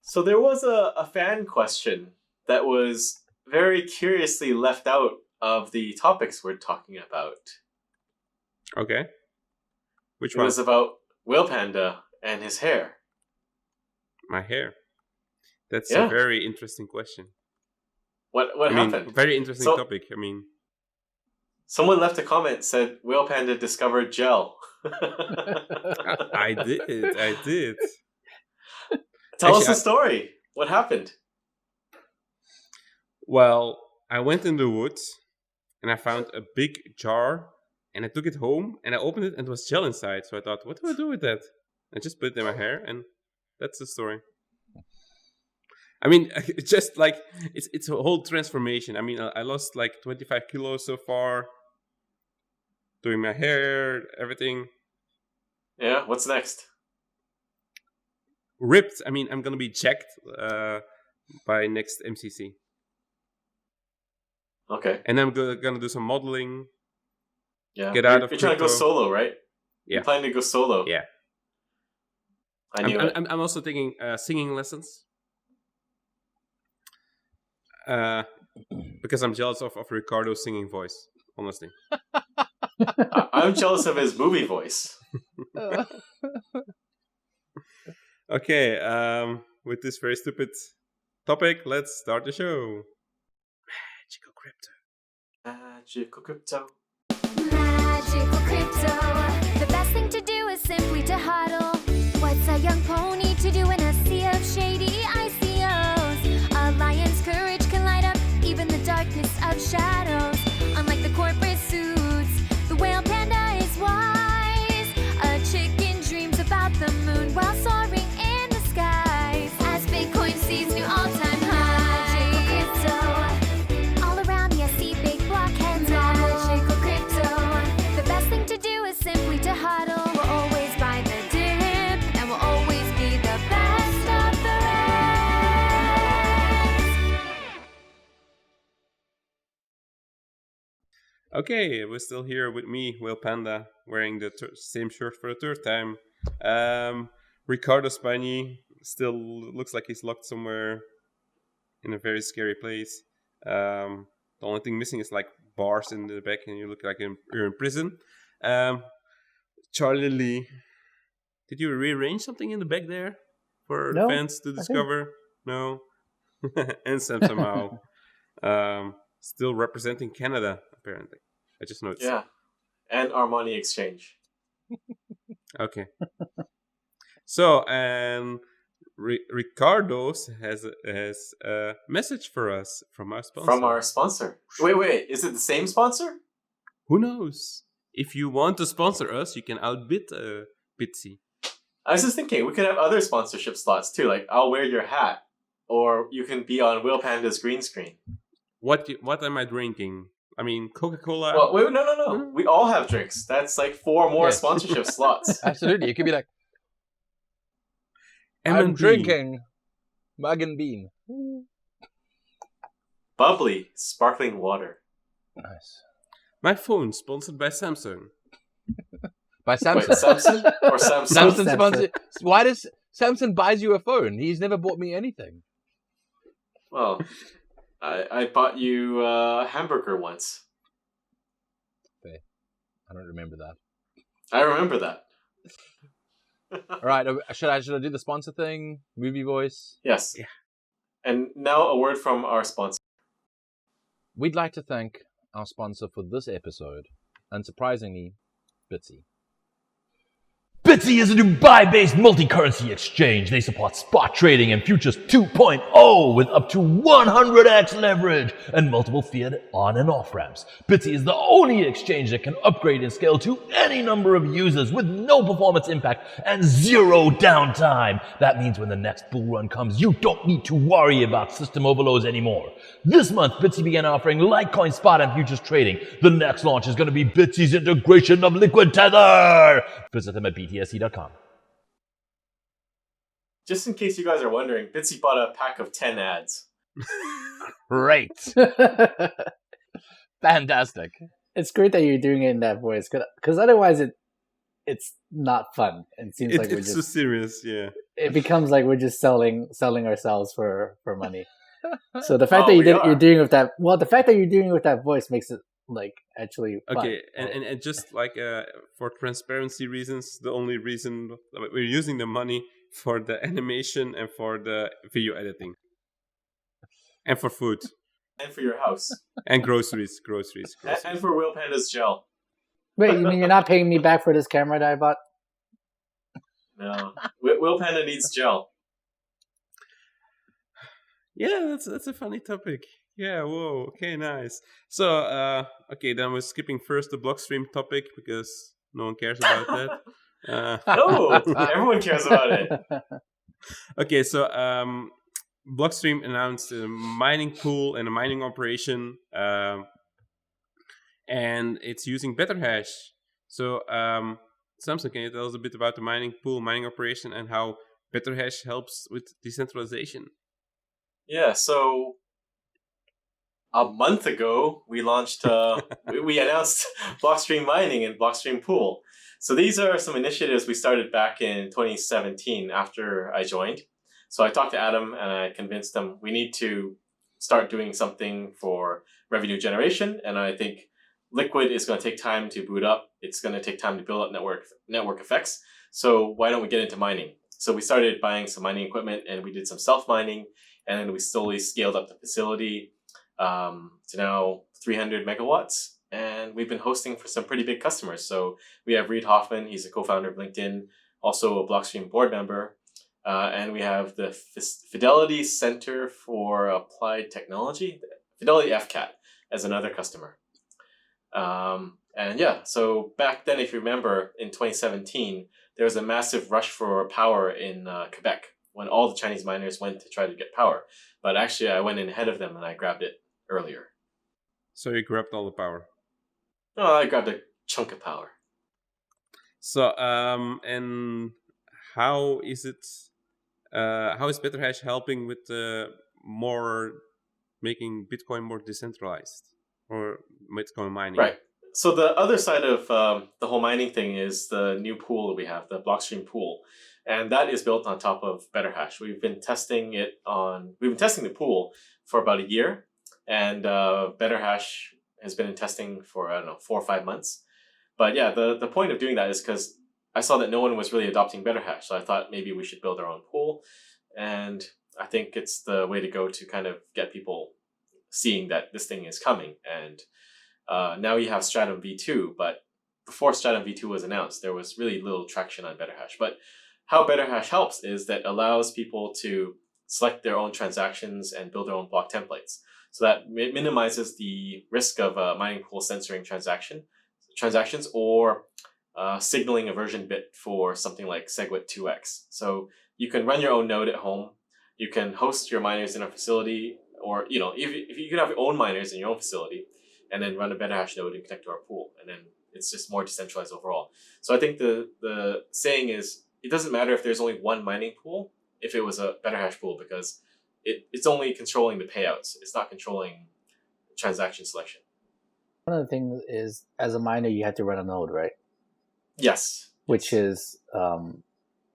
So there was a fan question that was very curiously left out of the topics we're talking about. Okay. Which It one? was about Whale Panda and his hair. My hair. That's Yeah. a very interesting question. What happened? Very interesting topic. I mean, someone left a comment, said Whale Panda discovered gel. I did. Tell us the story. What happened? Well, I went in the woods and I found a big jar and I took it home and I opened it and there was gel inside. So I thought, what do I do with that? I just put it in my hair and that's the story. I mean, it's just like, it's a whole transformation. I mean, I lost like 25 kilos so far. Doing my hair, everything. Yeah, what's next? Ripped. I mean, I'm going to be checked by next MCC. Okay. And I'm going to do some modeling. Yeah. Get out of You're trying to go solo, right? Yeah. You're planning to go solo. Yeah. I knew it. I'm also taking singing lessons. Because I'm jealous of Ricardo's singing voice, honestly. I'm jealous of his movie voice. Okay, with this very stupid topic, let's start the show. Magical crypto. Magical crypto. Magical crypto. The best thing to do is simply to hodl. What's a young pony to do in a sea of shady ICOs? A lion's courage can light up even the darkness of shadows. Unlike the corporate suits, the whale panda is wise. A chicken dreams about the moon while soaring in the skies. As Bitcoin sees new all-time highs. Crypto. All around me I see big blockheads. Magical crypto. The best thing to do is simply to hodl. We'll always buy the dip, and we'll always be the best of the rest. Okay, we're still here with me, Whale Panda, wearing the same shirt for the third time. Ricardo Spagni still looks like he's locked somewhere in a very scary place. The only thing missing is like bars in the back, and you look like you're in prison. Charlie Lee, did you rearrange something in the back there for No, fans to discover? No. And Sam somehow still representing Canada, apparently. I just noticed. Yeah. And Armani Exchange. Okay. So, Ricardo has a message for us from our sponsor. From our sponsor. Wait. Is it the same sponsor? Who knows? If you want to sponsor us, you can outbid Bitsy. I was just thinking, we could have other sponsorship slots too. Like, I'll wear your hat. Or you can be on Whale Panda's green screen. What am I drinking? I mean, Coca-Cola? Well, wait, no. We all have drinks. That's like 4 more sponsorship slots. Absolutely. You could be like, I'm M&B. drinking Mug and Bean. Bubbly, sparkling water. Nice. My phone sponsored by Samsung. By Samsung. Wait, Samsung or Samsung? Samsung sponsor. Why does Samsung buys you a phone? He's never bought me anything. Well, I bought you a hamburger once. Okay. I don't remember that. I remember that. All right. Should I do the sponsor thing? Movie voice? Yes. Yeah. And now a word from our sponsor. We'd like to thank our sponsor for this episode, unsurprisingly, Bitsy. Bitsy is a Dubai-based multi-currency exchange. They support spot trading and futures 2.0 with up to 100x leverage and multiple fiat on and off ramps. Bitsy is the only exchange that can upgrade and scale to any number of users with no performance impact and zero downtime. That means when the next bull run comes, you don't need to worry about system overloads anymore. This month, Bitsy began offering Litecoin spot and futures trading. The next launch is going to be Bitsy's integration of Liquid Tether. Visit them at btsc.com. Just in case you guys are wondering, Bitsy bought a pack of 10 ads. Great. Fantastic. It's great that you're doing it in that voice, because otherwise it it's not fun. It seems like we're It's so just. serious, yeah. It becomes like we're just selling ourselves for money. So the fact Oh, that we you're are. doing with that, the fact that you're doing it with that voice makes it like actually fun. Okay, and just like for transparency reasons, the only reason we're using the money for the animation and for the video editing, and for food And for your house. and groceries. And for Will Panda's gel. Wait, you mean you're not paying me back for this camera that I bought? No. Will Panda needs gel. Yeah, that's a funny topic. Yeah, whoa, okay, nice. So, okay, then we're skipping first the Blockstream topic because no one cares about that. No, everyone cares about it. Okay, so Blockstream announced a mining pool and a mining operation, and it's using BetterHash. So, Samson, can you tell us a bit about the mining pool, mining operation, and how BetterHash helps with decentralization? Yeah, so a month ago, we launched, we announced Blockstream Mining and Blockstream Pool. So these are some initiatives we started back in 2017 after I joined. So I talked to Adam and I convinced him we need to start doing something for revenue generation. And I think Liquid is going to take time to boot up. It's going to take time to build up network effects. So why don't we get into mining? So we started buying some mining equipment and we did some self-mining. And then we slowly scaled up the facility to now 300 megawatts. And we've been hosting for some pretty big customers. So we have Reid Hoffman, he's a co-founder of LinkedIn, also a Blockstream board member. And we have the Fidelity Center for Applied Technology, Fidelity FCAT, as another customer. And yeah, so back then, if you remember, in 2017, there was a massive rush for power in Quebec when all the Chinese miners went to try to get power. But actually, I went in ahead of them and I grabbed it earlier. So you grabbed all the power. Oh, I grabbed a chunk of power. So, and how is it? How is BetterHash helping with making Bitcoin more decentralized or Bitcoin mining? Right. So the other side of the whole mining thing is the new pool that we have, the Blockstream pool, and that is built on top of BetterHash. We've been testing the pool for about a year, and BetterHash has been in testing for 4 or 5 months. But yeah, the point of doing that is because I saw that no one was really adopting BetterHash, so I thought maybe we should build our own pool, and I think it's the way to go to kind of get people seeing that this thing is coming. And now you have Stratum V2, but before Stratum V2 was announced, there was really little traction on BetterHash. But how BetterHash helps is that allows people to select their own transactions and build their own block templates. So that minimizes the risk of a mining pool censoring transactions or signaling a version bit for something like SegWit 2x. So you can run your own node at home. You can host your miners in a facility, or if you can have your own miners in your own facility, and then run a BetterHash node and connect to our pool, and then it's just more decentralized overall. So I think the saying is, it doesn't matter if there's only one mining pool if it was a BetterHash pool, because it's only controlling the payouts. It's not controlling transaction selection. One of the things is, as a miner, you have to run a node, right? Yes. Which is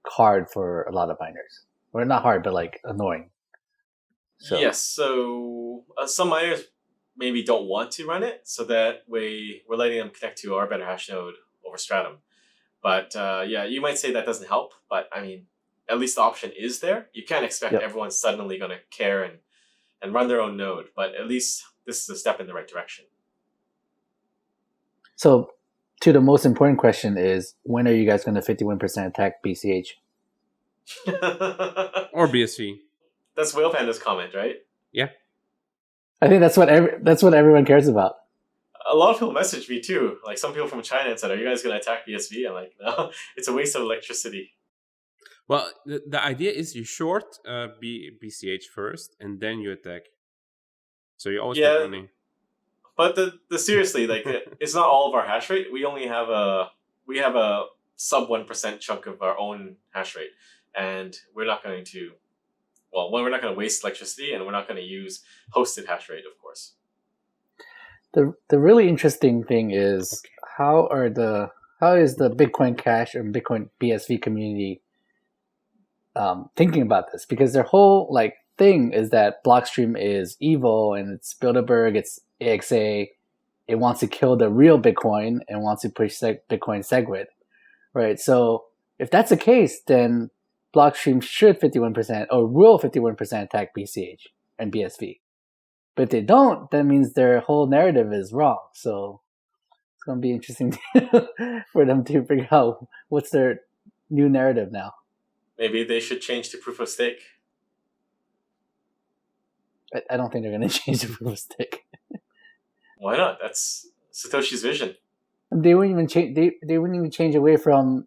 hard for a lot of miners. Or not hard, but like annoying. So. Yes. So some miners maybe don't want to run it, so that way we're letting them connect to our BetterHash node over Stratum. But yeah, you might say that doesn't help, but I mean, at least the option is there. You can't expect everyone's suddenly going to care and run their own node, but at least this is a step in the right direction. So, to the most important question is, when are you guys going to 51% attack BCH? Or BSV? That's Whale Panda's comment, right? Yeah. I think that's what everyone cares about. A lot of people messaged me too. Like some people from China and said, "Are you guys going to attack BSV?" I'm like, "No, it's a waste of electricity." Well, the idea is you short BCH first, and then you attack. So you always make money. But the seriously, like it's not all of our hash rate. We only have a sub 1% chunk of our own hash rate, and we're not going to. Well, we're not going to waste electricity, and we're not going to use hosted hash rate, of course. The really interesting thing is how are how is the Bitcoin Cash and Bitcoin BSV community thinking about this? Because their whole like thing is that Blockstream is evil and it's Bilderberg, it's AXA. It wants to kill the real Bitcoin and wants to push Bitcoin SegWit, right? So if that's the case, then Blockstream should 51% or will 51% attack BCH and BSV. But if they don't, that means their whole narrative is wrong. So it's going to be interesting for them to figure out what's their new narrative now. Maybe they should change to proof of stake. I don't think they're going to change the proof of stake. Why not? That's Satoshi's vision. They wouldn't even change. They wouldn't even change away from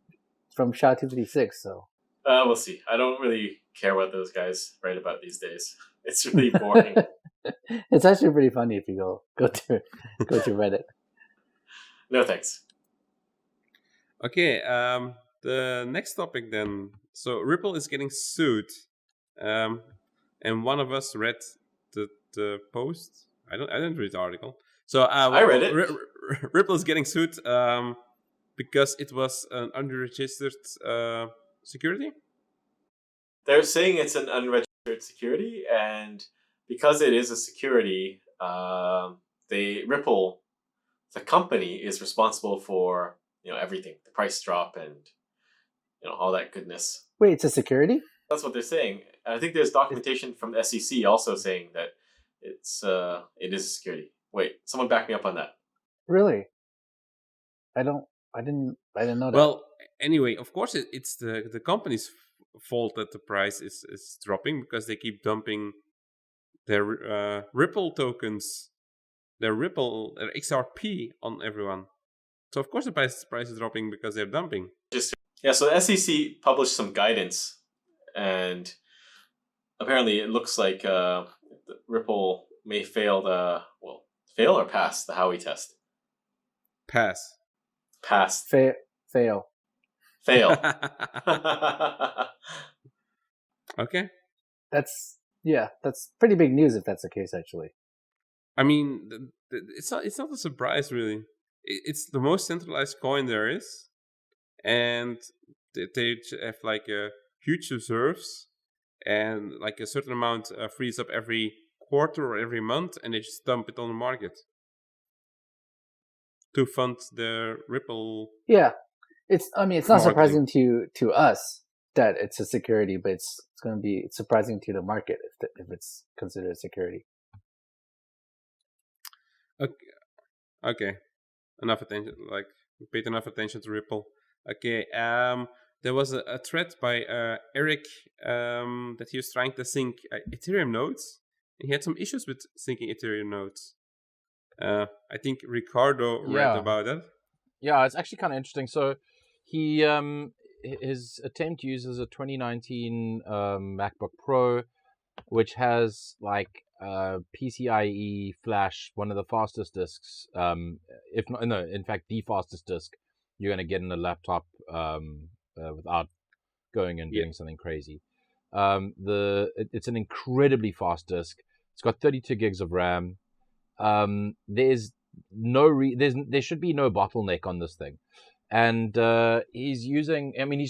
SHA-256. So We'll see. I don't really care what those guys write about these days. It's really boring. It's actually pretty funny if you go to Reddit. No thanks. Okay, the next topic then. So Ripple is getting sued, and one of us read the post. I didn't read the article. So I read it. Ripple is getting sued because it was an unregistered security. They're saying it's an unregistered security, and because it is a security, Ripple, the company, is responsible for everything, the price drop and all that goodness. Wait, it's a security? That's what they're saying. I think there's documentation from the SEC also saying that it is a security. Wait, someone back me up on that. Really? I didn't know that. Well, anyway, of course it's the company's fault that the price is dropping because they keep dumping their Ripple tokens, their XRP on everyone. So of course the price is dropping because they're dumping. So the SEC published some guidance, and apparently it looks like Ripple may fail or pass the Howey test. Pass. Fail. Okay. That's pretty big news if that's the case, actually. I mean, it's not a surprise really. It's the most centralized coin there is, and they have like huge reserves, and like a certain amount frees up every quarter or every month, and they just dump it on the market to fund the Ripple. Yeah, it's not surprising to us that it's a security, but it's going to be surprising to the market if it's considered a security. Okay. Enough attention. Like, we paid enough attention to Ripple. Okay. There was a thread by Eric that he was trying to sync Ethereum nodes. And he had some issues with syncing Ethereum nodes. I think Ricardo read about it. Yeah, it's actually kind of interesting. So he his attempt uses a 2019 MacBook Pro, which has like PCIe flash, one of the fastest disks. If not, no, in fact, the fastest disk you're going to get in a laptop without going and doing something crazy. It's an incredibly fast disk. It's got 32 gigs of RAM. There's there should be no bottleneck on this thing, and he's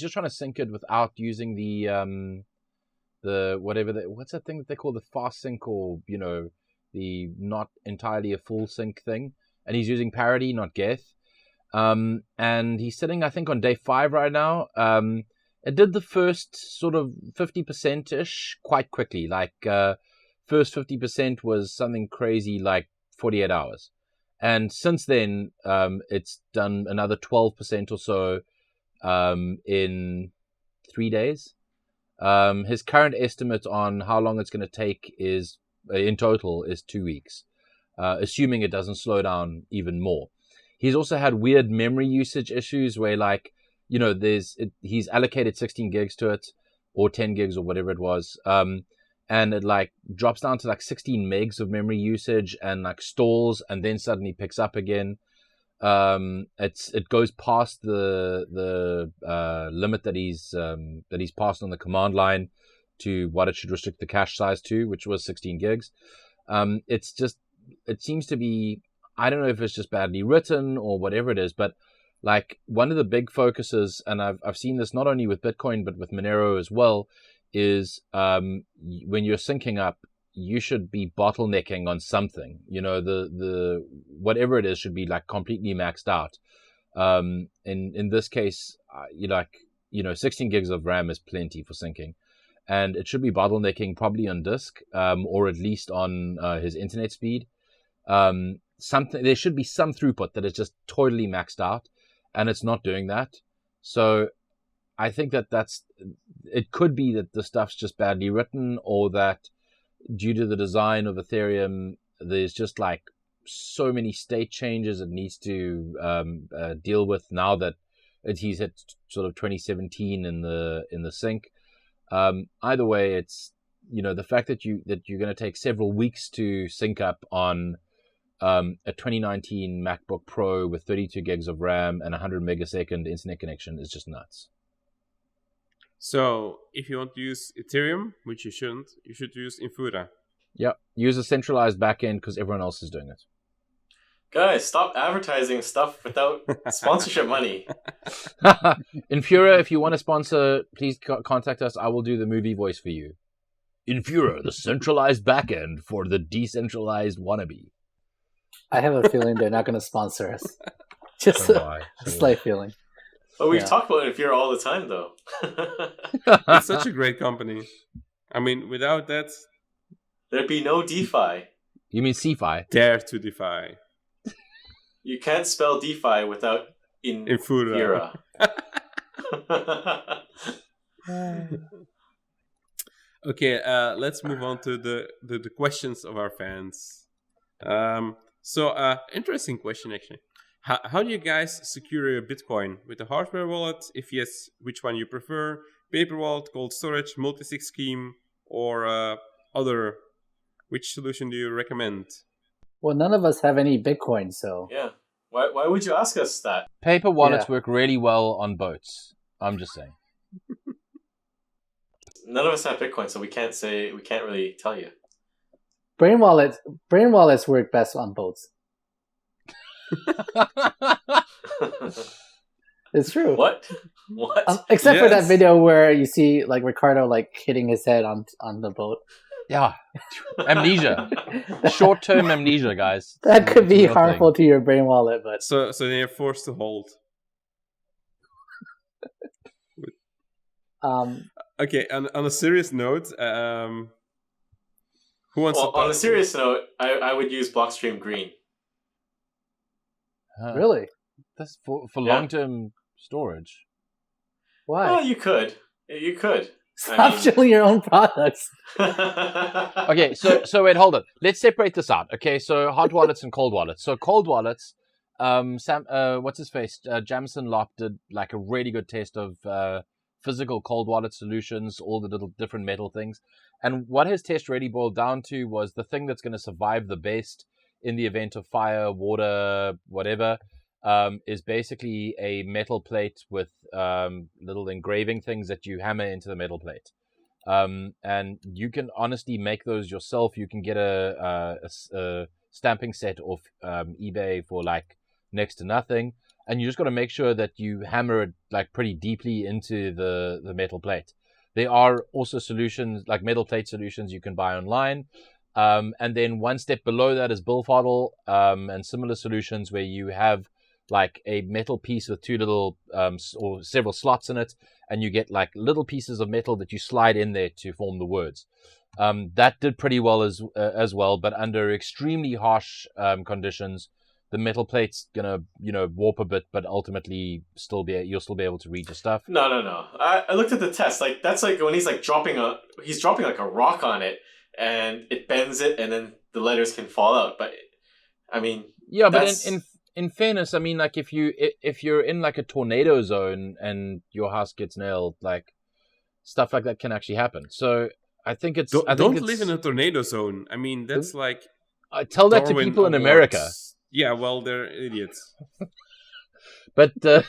just trying to sync it without using what's that thing that they call the fast sync, or the not entirely a full sync thing, and he's using parity, not Geth. And he's sitting, I think, on day 5 right now. It did the first sort of 50%-ish quite quickly. Like, first 50% was something crazy like 48 hours. And since then, it's done another 12% or so in 3 days. His current estimate on how long it's going to take is, in total, is 2 weeks, assuming it doesn't slow down even more. He's also had weird memory usage issues where, like, he's allocated 16 gigs to it, or 10 gigs, or whatever it was. And it like drops down to like 16 megs of memory usage and like stalls, and then suddenly picks up again. It goes past the limit that he's passed on the command line to what it should restrict the cache size to, which was 16 gigs. It seems to be, I don't know if it's just badly written or whatever it is, but Like one of the big focuses, and I've seen this not only with Bitcoin but with Monero as well, is when you're syncing up, you should be bottlenecking on something. You know, the whatever it is should be like completely maxed out. In this case, 16 gigs of RAM is plenty for syncing, and it should be bottlenecking probably on disk, or at least on his internet speed. There should be some throughput that is just totally maxed out, and it's not doing that. So I think it could be that the stuff's just badly written, or that due to the design of Ethereum, there's just like so many state changes it needs to deal with now that he's hit sort of 2017 in the sync. Either way, it's the fact that you're going to take several weeks to sync up on a 2019 MacBook Pro with 32 gigs of RAM and 100 megasecond internet connection is just nuts. So if you want to use Ethereum, which you shouldn't, you should use Infura. Yep, use a centralized backend because everyone else is doing it. Guys, stop advertising stuff without sponsorship money. Infura, if you want to sponsor, please contact us. I will do the movie voice for you. Infura, the centralized backend for the decentralized wannabe. I have a feeling they're not going to sponsor us. Just a slight feeling. But we've talked about it here all the time, though. It's such a great company. I mean, without that, there'd be no DeFi. You mean CeFi? Dare to defy. You can't spell DeFi without Infura. Okay, let's move on to the questions of our fans. Interesting question, actually. How do you guys secure your Bitcoin? With a hardware wallet? If yes, which one you prefer? Paper wallet, cold storage, multi-sig scheme, or other? Which solution do you recommend? Well, none of us have any Bitcoin, so... Yeah. Why would you ask us that? Paper wallets work really well on boats. I'm just saying. None of us have Bitcoin, so we can't really tell you. Brain wallets work best on boats. It's true. What? Except for that video where you see like Ricardo like hitting his head on the boat. Yeah. Amnesia. Short-term amnesia, guys. That could be harmful to your brain wallet, but... So they're forced to hold. Okay, on a serious note, who wants to... On a serious note, I would use Blockstream Green. Really? That's for long-term storage. Why? Well, you could. Stop shilling your own products. Okay, so wait, hold on. Let's separate this out. Okay, so hot wallets and cold wallets. So cold wallets, what's his face? Jamison Lop did like a really good test of physical cold wallet solutions, all the little different metal things. And what his test really boiled down to was the thing that's going to survive the best in the event of fire, water, whatever, is basically a metal plate with little engraving things that you hammer into the metal plate. And you can honestly make those yourself. You can get a stamping set off eBay for like next to nothing. And you just got to make sure that you hammer it like pretty deeply into the metal plate. There are also solutions like metal plate solutions you can buy online. And then one step below that is Billfodl and similar solutions where you have like a metal piece with two little or several slots in it, and you get like little pieces of metal that you slide in there to form the words. That did pretty well as well, but under extremely harsh conditions, the metal plate's gonna warp a bit, but ultimately you'll still be able to read your stuff. No. I looked at the test. Like that's like when he's like dropping like a rock on it, and it bends it, and then the letters can fall out. But I mean, yeah, but in fairness, I mean, like if you're in like a tornado zone and your house gets nailed, like stuff like that can actually happen. So I think it's don't live in a tornado zone. I mean, that's like I tell that to people in America. Yeah, well, they're idiots. But but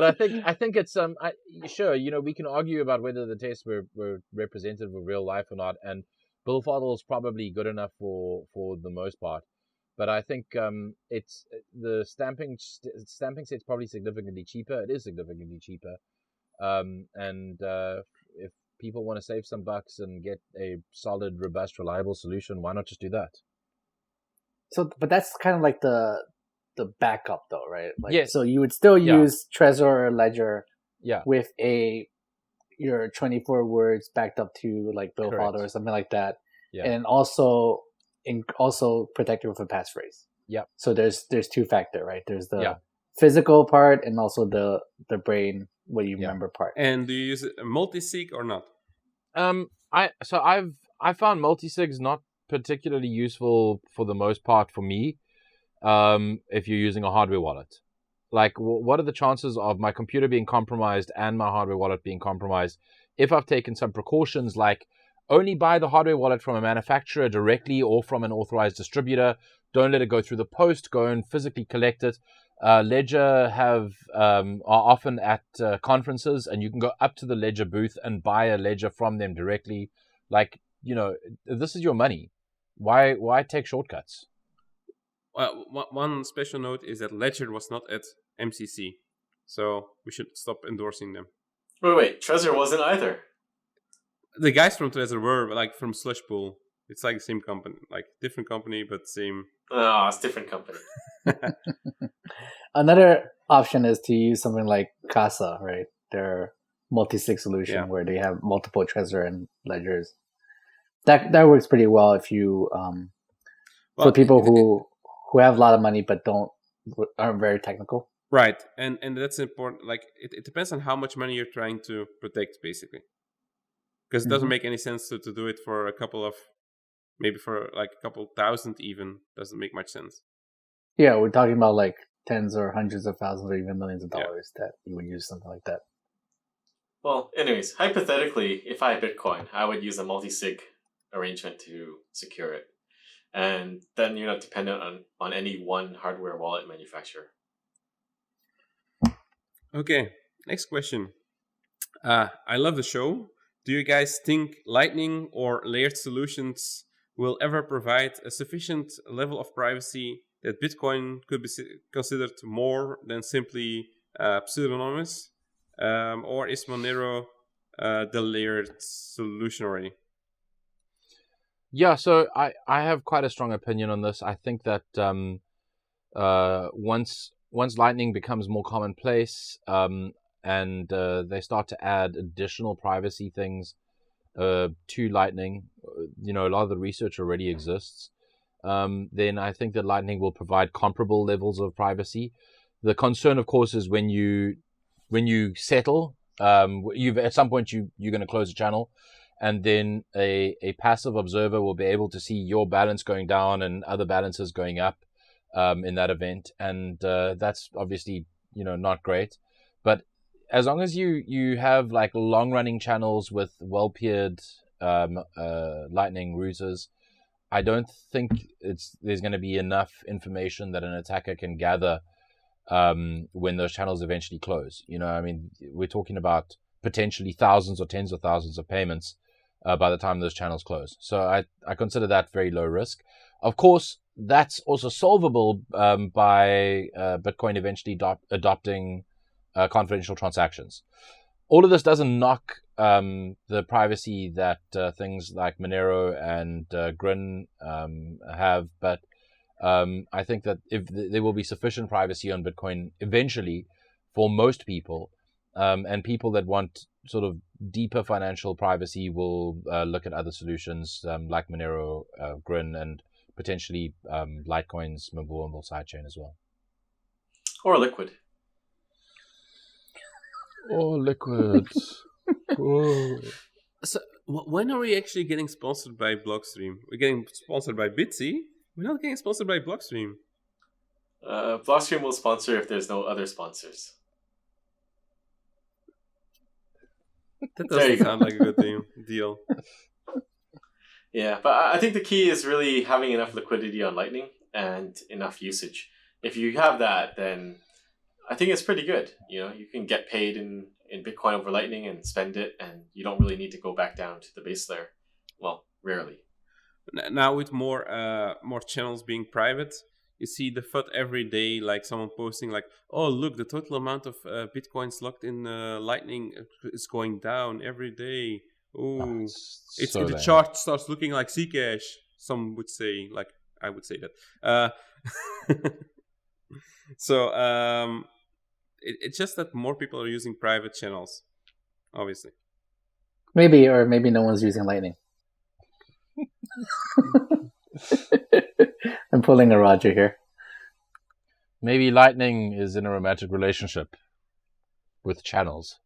I think it's sure, we can argue about whether the tests were representative of real life or not, and Billfodl is probably good enough for the most part. But I think it's the stamping set's probably significantly cheaper. It is significantly cheaper, and if people want to save some bucks and get a solid, robust, reliable solution, why not just do that? So, but that's kind of like the backup, though, right? Like, Yes. So you would still Yeah. use Trezor or Ledger Yeah. with your 24 words backed up to like Bill Correct. Folder or something like that, Yeah. and also protected with a passphrase. Yep. So there's two-factor, right? There's the Yeah. physical part and also the brain, what you Yeah. remember part. And do you use a multi-sig or not? I found multisigs not particularly useful for the most part for me. If you're using a hardware wallet, like what are the chances of my computer being compromised and my hardware wallet being compromised if I've taken some precautions, like only buy the hardware wallet from a manufacturer directly or from an authorized distributor. Don't let it go through the post. Go and physically collect it. Ledger are often at conferences, and you can go up to the Ledger booth and buy a Ledger from them directly. Like, this is your money. Why take shortcuts? One special note is that Ledger was not at MCC, so we should stop endorsing them. Wait, Trezor wasn't either. The guys from Trezor were like from Slushpool. It's like the same company, like different company, but same. No, it's different company. Another option is to use something like Casa, right? Their multi-sig solution where they have multiple Trezor and ledgers. That works pretty well if you for people who have a lot of money but aren't very technical. Right, and that's important. Like it depends on how much money you're trying to protect, basically. Because it doesn't make any sense to do it for a couple of, maybe for like a couple thousand even, doesn't make much sense. Yeah, we're talking about like tens or hundreds of thousands or even millions of dollars that you would use something like that. Well, anyways, hypothetically, if I had Bitcoin, I would use a multi-sig arrangement to secure it. And then you're not dependent on any one hardware wallet manufacturer. Okay, next question. I love the show. Do you guys think Lightning or layered solutions will ever provide a sufficient level of privacy that Bitcoin could be considered more than simply pseudonymous? Or is Monero the layered solution already? Yeah, so I have quite a strong opinion on this. I think that once Lightning becomes more commonplace, and they start to add additional privacy things to Lightning, a lot of the research already exists, then I think that Lightning will provide comparable levels of privacy. The concern, of course, is when you settle, at some point you're going to close a channel, and then a passive observer will be able to see your balance going down and other balances going up in that event, and that's obviously not great. But as long as you have like long running channels with well peered Lightning routers, I don't think there's going to be enough information that an attacker can gather when those channels eventually close. I mean, we're talking about potentially thousands or tens of thousands of payments by the time those channels close. So I consider that very low risk. Of course, that's also solvable by Bitcoin eventually adopting confidential transactions. All of this doesn't knock the privacy that things like Monero and Grin have, but I think that if there will be sufficient privacy on Bitcoin eventually for most people, and people that want sort of deeper financial privacy will look at other solutions like Monero, Grin, and potentially Litecoin's movable sidechain as well. Or Liquid. Oh, Liquid. Oh. So when are we actually getting sponsored by Blockstream? We're getting sponsored by Bitsy. We're not getting sponsored by Blockstream. Blockstream will sponsor if there's no other sponsors. That There you doesn't go. sound like a good deal. Yeah, but I think the key is really having enough liquidity on Lightning and enough usage. If you have that, then I think it's pretty good. You can get paid in Bitcoin over Lightning and spend it, and you don't really need to go back down to the base layer. Well, rarely. Now with more channels being private, you see the FUD every day, like someone posting like, oh look, the total amount of bitcoins locked in Lightning is going down every day. Ooh, it's so the lame. chart starts looking like Bcash. Some would say, like I would say that. So it's just that more people are using private channels, obviously. Maybe, or maybe no one's using Lightning. I'm pulling a Roger here. Maybe Lightning is in a romantic relationship with channels.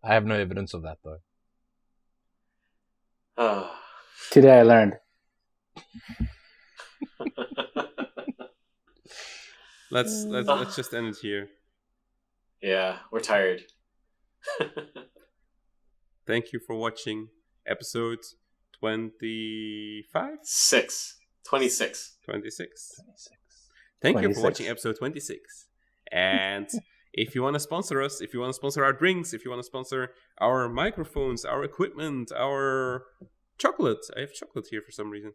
I have no evidence of that though. Today I learned. Let's just end it here. Yeah, we're tired. Thank you for watching episode 25? 26. 26. Thank you for 26. watching episode 26. And if you want to sponsor us, if you want to sponsor our drinks, if you want to sponsor our microphones, our equipment, our chocolate. I have chocolate here for some reason.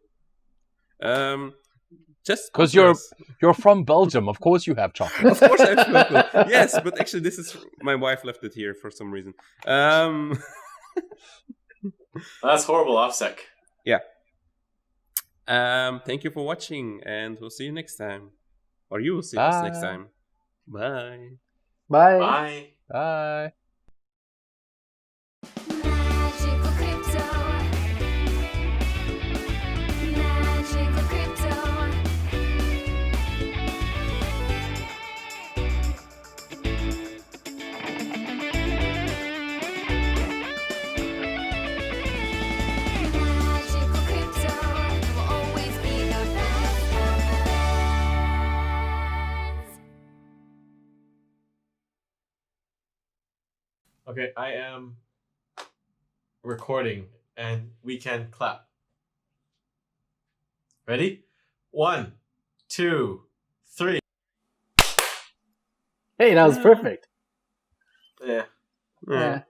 Just Because sponsor us. you're from Belgium, of course you have chocolate. Of course I have chocolate. Yes, but actually this is my wife left it here for some reason. That's horrible, OffSec. Yeah. Thank you for watching, and we'll see you next time. Or you will see us next time. Bye. Bye. Bye. Bye. Magical crypto. Magical crypto. Magical crypto will always be the best of the best. Okay, I am recording and we can clap. Ready? 1, 2, 3. Hey, that was perfect. Yeah. Yeah.